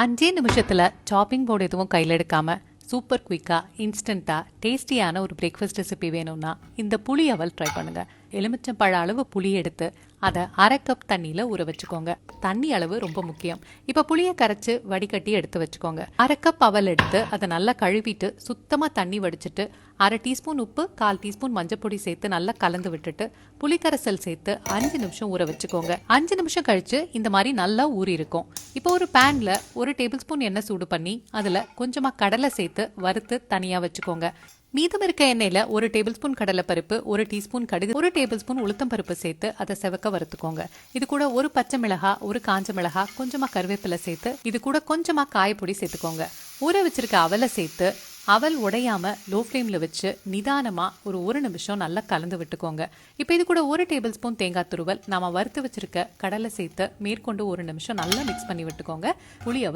5 நிமிஷத்துல shopping board எதுவும் கையில் எடுக்காம சூப்பர் குயிக்கா இன்ஸ்டண்டா டேஸ்டியான ஒரு பிரேக்ஃபாஸ்ட் ரெசிபி வேணும்னா இந்த புளி அவல் ட்ரை பண்ணுங்க. எலுமிச்சம்பழ அளவு புளி எடுத்து அதை 1/2 கப் தண்ணியில ஊற வச்சுக்கோங்க. தண்ணி அளவு ரொம்ப முக்கியம். இப்ப புளியை கரைச்சு வடிகட்டி எடுத்து வச்சுக்கோங்க. 1/2 கப் அவல் எடுத்து அதை நல்லா கழுவிட்டு சுத்தமா தண்ணி வடிச்சிட்டு 1/2 டீஸ்பூன் உப்பு 1/4 டீஸ்பூன் மஞ்சப்பொடி சேர்த்து நல்லா கலந்து விட்டுட்டு புளிக்கரைசல் சேர்த்து 5 நிமிஷம் ஊற வச்சுக்கோங்க. 5 நிமிஷம் கழிச்சு இந்த மாதிரி நல்லா ஊறி இருக்கும். இப்போ ஒரு பேன்ல 1 டேபிள் ஸ்பூன் எண்ணெய் சூடு பண்ணி அதுல கொஞ்சமா கடலை சேர்த்து வறுத்து தனியா வச்சுக்கோங்க. மீதம் இருக்க எண்ணெயில 1 டேபிள் ஸ்பூன் கடலைப்பருப்பு 1 டீஸ்பூன் கடுகு 1 டேபிள் ஸ்பூன் உளுத்தம் பருப்பு சேர்த்து அதை செவக்க வறுத்துக்கோங்க. இது கூட 1 பச்சை மிளகாய் 1 காஞ்ச மிளகாய் கொஞ்சமா கருவேப்பிலை சேர்த்து இது கூட கொஞ்சமா காயப்பொடி சேர்த்துக்கோங்க. ஊற வச்சிருக்க அவலை சேர்த்து அவல் உடையாம லோ ஃப்ளேம்ல வச்சு நிதானமா ஒரு 1 நிமிஷம் நல்லா கலந்து விட்டுக்கோங்க. இப்போ இது கூட 1 டேபிள் ஸ்பூன் தேங்காய் துருவல் நாம வறுத்து வச்சிருக்க கடலை சேர்த்து மேற்கொண்டு 1 நிமிஷம் நல்லா மிக்ஸ் பண்ணி விட்டுக்கோங்க. புளி அவல்